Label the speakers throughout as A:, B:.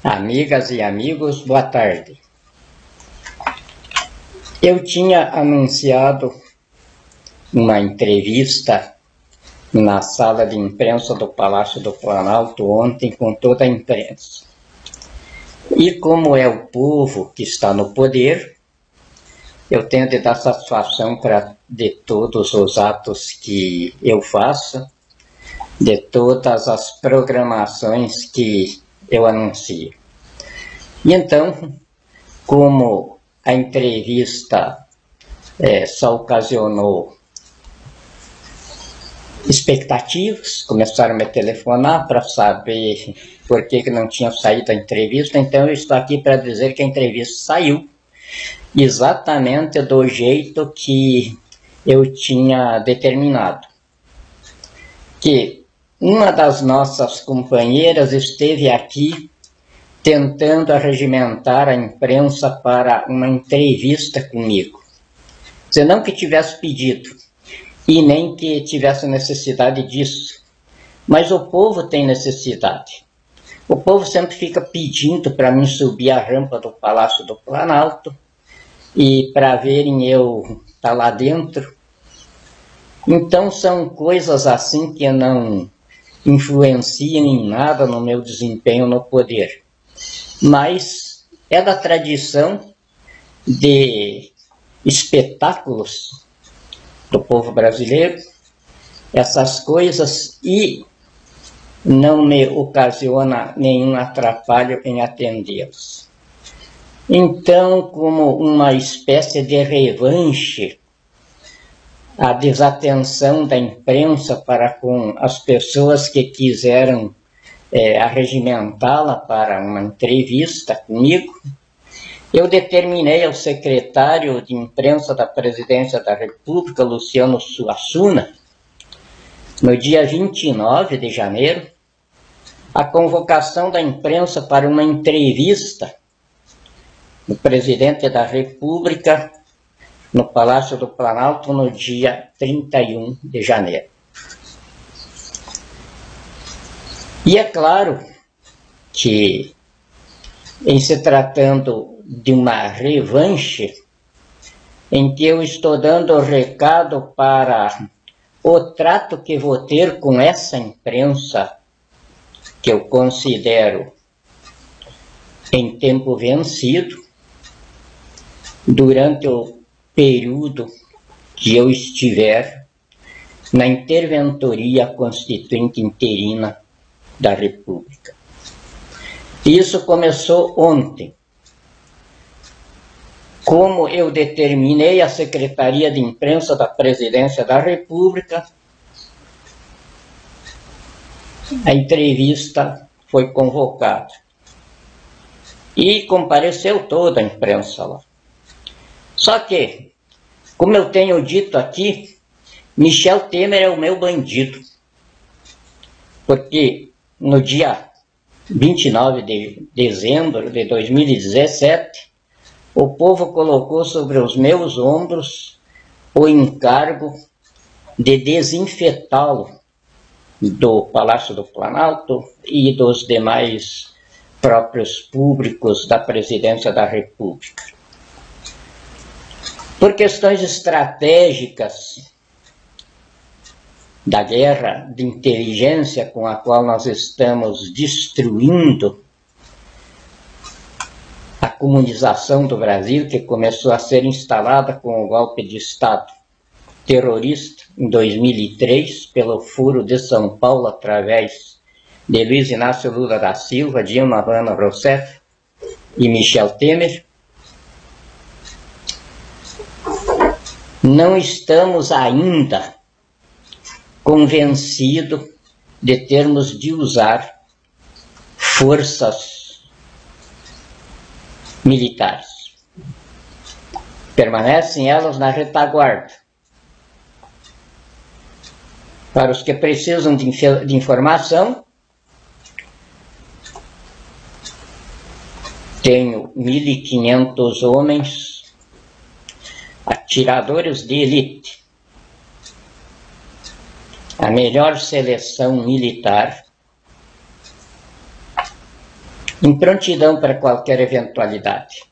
A: Amigas e amigos, boa tarde. Eu tinha anunciado uma entrevista na sala de imprensa do Palácio do Planalto ontem com toda a imprensa. E como é o povo que está no poder, eu tenho de dar satisfação de todos os atos que eu faço, de todas as programações que eu anuncio. E então, como a entrevista só ocasionou expectativas, começaram a me telefonar para saber por que não tinha saído a entrevista, então eu estou aqui para dizer que a entrevista saiu exatamente do jeito que eu tinha determinado. Que uma das nossas companheiras esteve aqui tentando arregimentar a imprensa para uma entrevista comigo. Se não que tivesse pedido, e nem que tivesse necessidade disso. Mas o povo tem necessidade. O povo sempre fica pedindo para mim subir a rampa do Palácio do Planalto e para verem eu estar lá dentro. Então são coisas assim que não influenciam em nada no meu desempenho no poder. Mas é da tradição de espetáculos do povo brasileiro, essas coisas, e não me ocasiona nenhum atrapalho em atendê-los. Então, como uma espécie de revanche, a desatenção da imprensa para com as pessoas que quiseram arregimentá-la para uma entrevista comigo, eu determinei ao secretário de imprensa da Presidência da República, Luciano Suassuna, no dia 29 de janeiro, a convocação da imprensa para uma entrevista do Presidente da República no Palácio do Planalto no dia 31 de janeiro. E é claro que, em se tratando de uma revanche, em que eu estou dando o recado para o trato que vou ter com essa imprensa, que eu considero em tempo vencido, durante o período que eu estiver na Interventoria Constituinte Interina da República. Isso começou ontem. Como eu determinei a Secretaria de Imprensa da Presidência da República, a entrevista foi convocada. E compareceu toda a imprensa lá. Só que, como eu tenho dito aqui, Michel Temer é o meu bandido. Porque no dia 29 de dezembro de 2017, o povo colocou sobre os meus ombros o encargo de desinfetá-lo do Palácio do Planalto e dos demais próprios públicos da Presidência da República. Por questões estratégicas da guerra de inteligência com a qual nós estamos destruindo a comunização do Brasil, que começou a ser instalada com o golpe de Estado terrorista em 2003, pelo Furo de São Paulo, através de Luiz Inácio Lula da Silva, Dilma Rousseff e Michel Temer. Não estamos ainda convencidos de termos de usar forças militares. Permanecem elas na retaguarda. Para os que precisam de informação, tenho 1.500 homens, atiradores de elite, a melhor seleção militar em prontidão para qualquer eventualidade.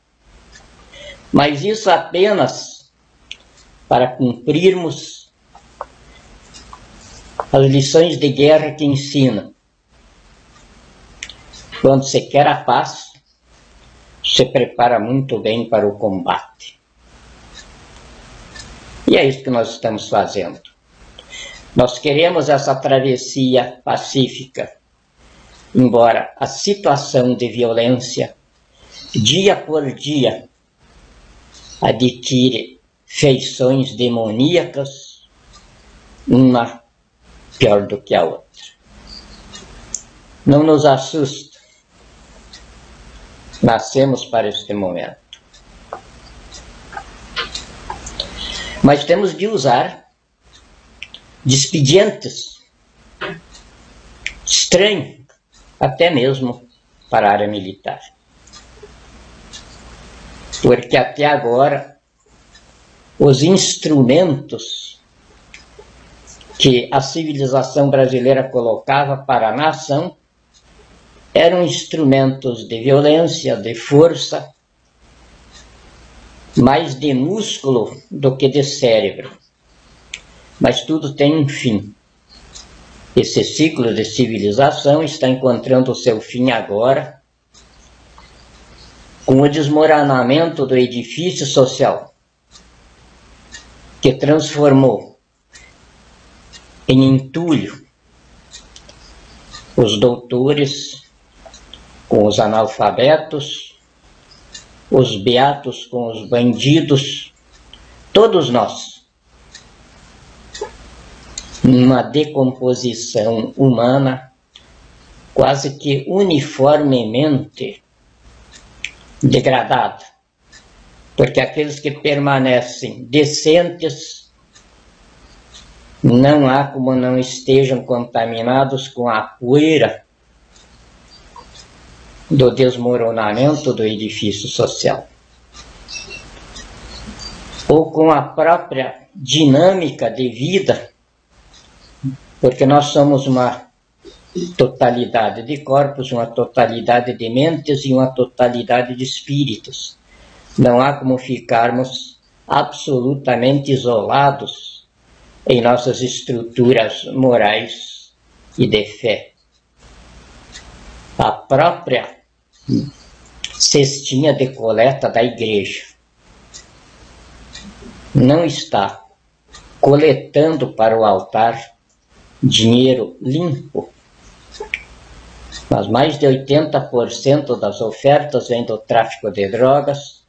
A: Mas isso apenas para cumprirmos as lições de guerra que ensinam. Quando se quer a paz, se prepara muito bem para o combate. E é isso que nós estamos fazendo. Nós queremos essa travessia pacífica, embora a situação de violência, dia por dia, adquire feições demoníacas, uma pior do que a outra. Não nos assusta. Nascemos para este momento. Mas temos de usar de expedientes estranhos, até mesmo para a área militar. Porque até agora, os instrumentos que a civilização brasileira colocava para a nação eram instrumentos de violência, de força, mais de músculo do que de cérebro. Mas tudo tem um fim. Esse ciclo de civilização está encontrando o seu fim agora, com o desmoronamento do edifício social, que transformou em entulho os doutores com os analfabetos, os beatos com os bandidos, todos nós, numa decomposição humana quase que uniformemente degradada, porque aqueles que permanecem decentes não há como não estejam contaminados com a poeira do desmoronamento do edifício social, ou com a própria dinâmica de vida, porque nós somos uma totalidade de corpos, uma totalidade de mentes e uma totalidade de espíritos. Não há como ficarmos absolutamente isolados em nossas estruturas morais e de fé. A própria cestinha de coleta da igreja não está coletando para o altar dinheiro limpo, mas mais de 80% das ofertas vem do tráfico de drogas,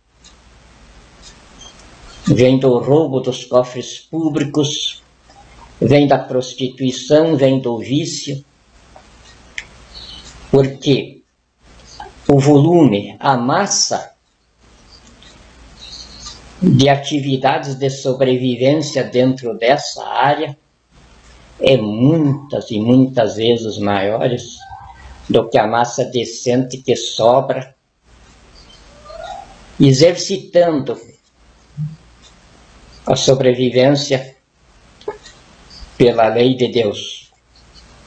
A: vem do roubo dos cofres públicos, vem da prostituição, vem do vício, porque o volume, a massa de atividades de sobrevivência dentro dessa área é muitas e muitas vezes maiores do que a massa decente que sobra, exercitando a sobrevivência pela lei de Deus.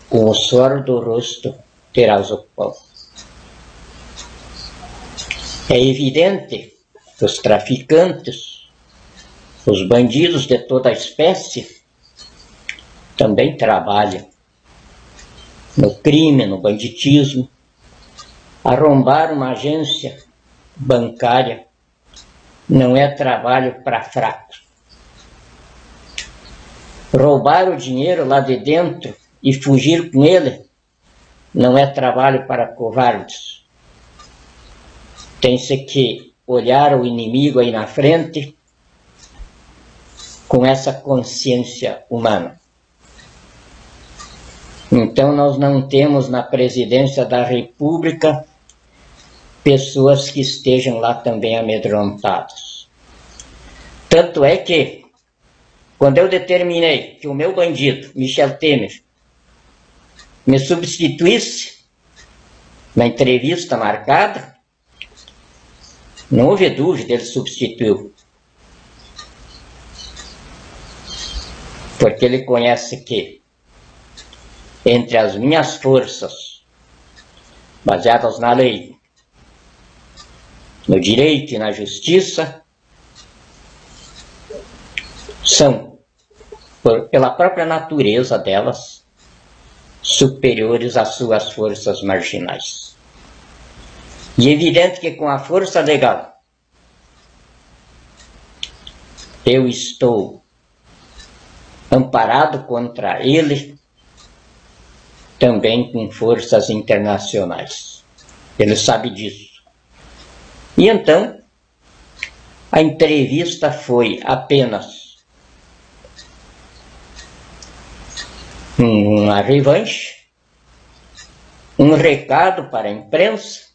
A: Com o suor do rosto terás o pão. É evidente que os traficantes, os bandidos de toda a espécie, também trabalham no crime, no banditismo. Arrombar uma agência bancária não é trabalho para fracos. Roubar o dinheiro lá de dentro e fugir com ele não é trabalho para covardes. Tem-se que olhar o inimigo aí na frente com essa consciência humana. Então nós não temos na presidência da República pessoas que estejam lá também amedrontadas. Tanto é que, quando eu determinei que o meu bandido, Michel Temer, me substituísse na entrevista marcada, não houve dúvida, ele substituiu. Porque ele conhece que, entre as minhas forças, baseadas na lei, no direito e na justiça, são, pela própria natureza delas, superiores às suas forças marginais. E é evidente que com a força legal eu estou amparado contra ele, também com forças internacionais. Ele sabe disso. E então, a entrevista foi apenas uma revanche, um recado para a imprensa,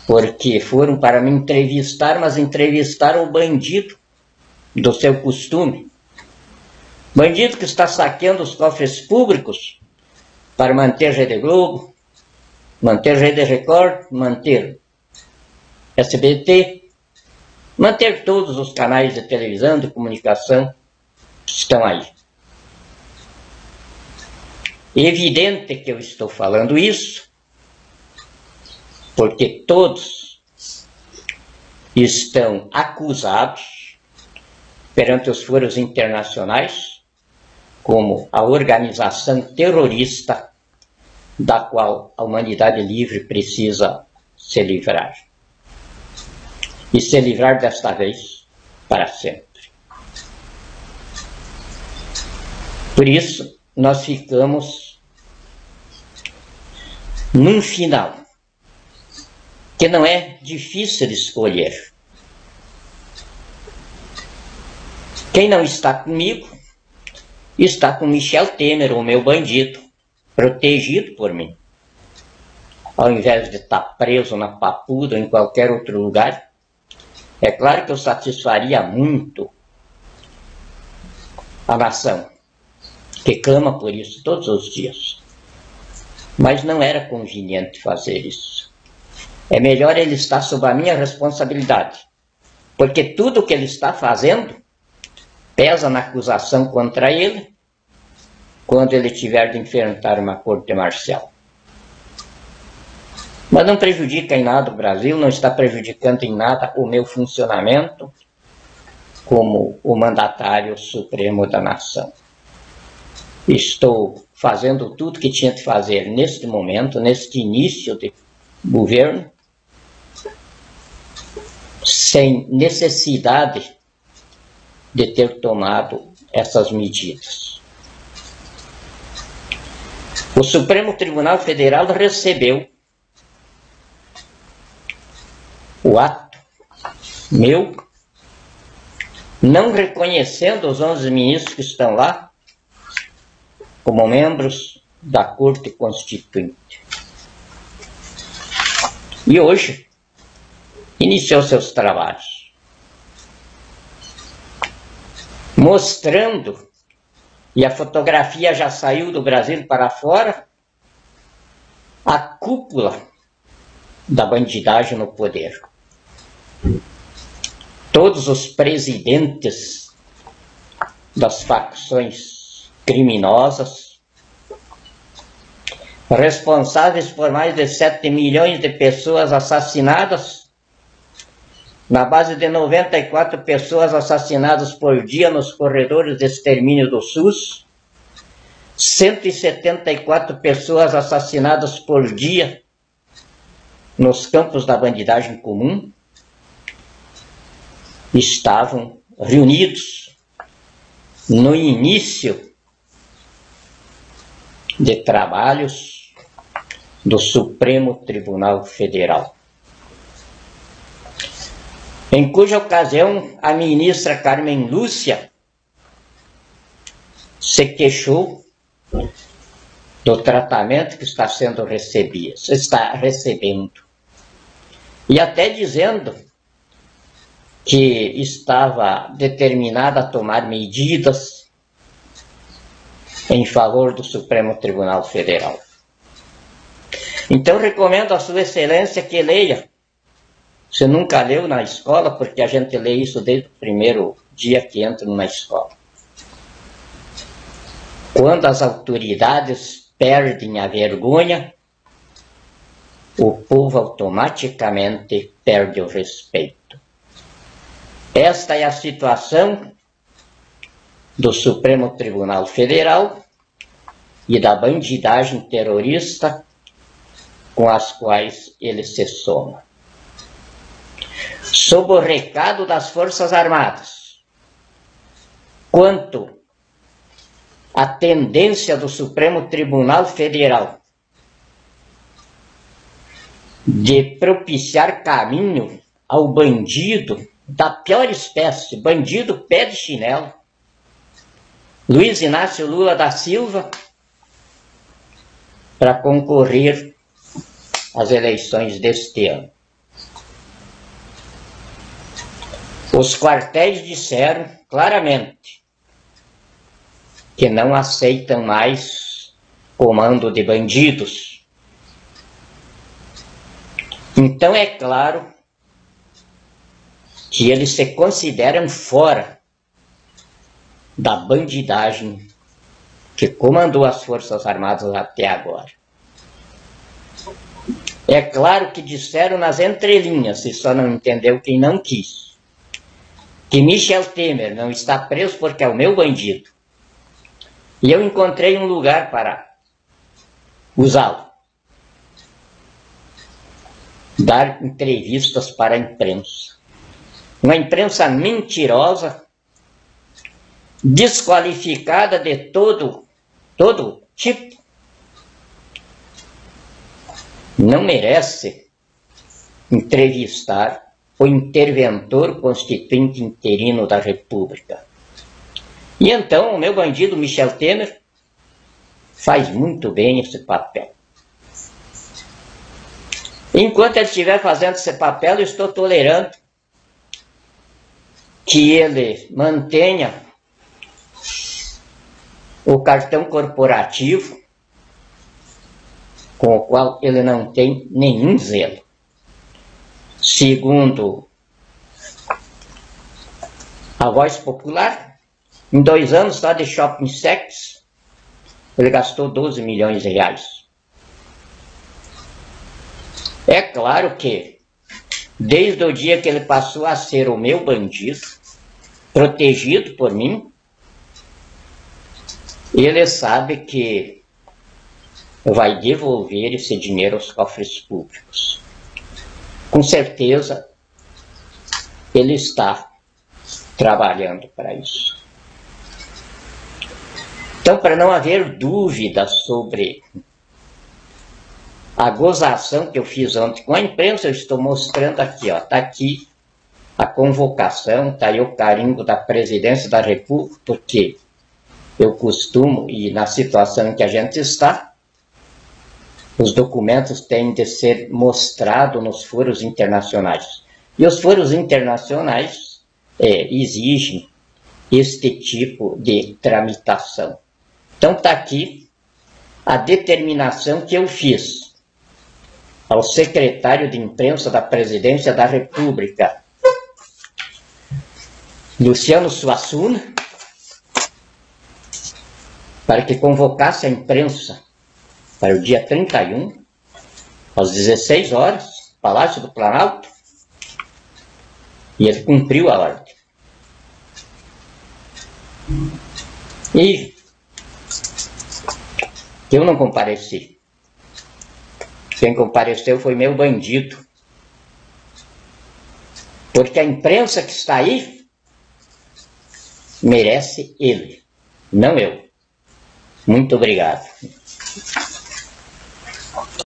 A: porque foram para me entrevistar, mas entrevistaram o bandido do seu costume. Bandido que está saqueando os cofres públicos para manter Rede Globo, manter Rede Record, manter SBT, manter todos os canais de televisão, de comunicação que estão aí. É evidente que eu estou falando isso, porque todos estão acusados perante os foros internacionais como a organização terrorista da qual a humanidade livre precisa se livrar. E se livrar desta vez para sempre. Por isso, nós ficamos num final que não é difícil de escolher. Quem não está comigo, está com Michel Temer, o meu bandido, protegido por mim. Ao invés de estar preso na Papuda ou em qualquer outro lugar, é claro que eu satisfaria muito a nação, que clama por isso todos os dias. Mas não era conveniente fazer isso. É melhor ele estar sob a minha responsabilidade, porque tudo o que ele está fazendo pesa na acusação contra ele quando ele tiver de enfrentar uma corte marcial. Mas não prejudica em nada o Brasil, não está prejudicando em nada o meu funcionamento como o mandatário supremo da nação. Estou fazendo tudo que tinha de fazer neste momento, neste início de governo, sem necessidade de ter tomado essas medidas. O Supremo Tribunal Federal recebeu o ato meu, não reconhecendo os 11 ministros que estão lá como membros da Corte Constituinte. E hoje iniciou seus trabalhos, mostrando, e a fotografia já saiu do Brasil para fora, a cúpula da bandidagem no poder. Todos os presidentes das facções criminosas, responsáveis por mais de 7 milhões de pessoas assassinadas, na base de 94 pessoas assassinadas por dia nos corredores de extermínio do SUS, 174 pessoas assassinadas por dia nos campos da bandidagem comum, estavam reunidos no início de trabalhos do Supremo Tribunal Federal, em cuja ocasião a ministra Carmen Lúcia se queixou do tratamento que está recebendo, e até dizendo que estava determinada a tomar medidas em favor do Supremo Tribunal Federal. Então recomendo a Sua Excelência que leia, se nunca leu na escola, porque a gente lê isso desde o primeiro dia que entra na escola. Quando as autoridades perdem a vergonha o povo automaticamente perde o respeito. Esta é a situação do Supremo Tribunal Federal e da bandidagem terrorista com as quais ele se soma. Sob o recado das Forças Armadas, quanto à tendência do Supremo Tribunal Federal de propiciar caminho ao bandido da pior espécie, bandido pé de chinelo, Luiz Inácio Lula da Silva, para concorrer às eleições deste ano. Os quartéis disseram claramente que não aceitam mais comando de bandidos. Então é claro que eles se consideram fora da bandidagem que comandou as Forças Armadas até agora. É claro que disseram nas entrelinhas, e só não entendeu quem não quis, que Michel Temer não está preso porque é o meu bandido. E eu encontrei um lugar para usá-lo. Dar entrevistas para a imprensa. Uma imprensa mentirosa, desqualificada de todo tipo. Não merece entrevistar o interventor constituinte interino da República. E então o meu bandido Michel Temer faz muito bem esse papel. Enquanto ele estiver fazendo esse papel, eu estou tolerando que ele mantenha o cartão corporativo, com o qual ele não tem nenhum zelo. Segundo a Voz Popular, em 2 anos só de shopping sex, ele gastou 12 milhões de reais. É claro que, desde o dia que ele passou a ser o meu bandido, protegido por mim, ele sabe que vai devolver esse dinheiro aos cofres públicos. Com certeza, ele está trabalhando para isso. Então, para não haver dúvida sobre a gozação que eu fiz ontem com a imprensa, eu estou mostrando aqui, ó, está aqui a convocação, está aí o carimbo da Presidência da República, porque eu costumo, e na situação em que a gente está, os documentos têm de ser mostrados nos foros internacionais. E os foros internacionais exigem este tipo de tramitação. Então está aqui a determinação que eu fiz ao secretário de imprensa da Presidência da República, Luciano Suassuna, para que convocasse a imprensa para o dia 31, às 16 horas, Palácio do Planalto, e ele cumpriu a ordem. E eu não compareci. Quem compareceu foi meu bandido. Porque a imprensa que está aí merece ele, não eu. Muito obrigado.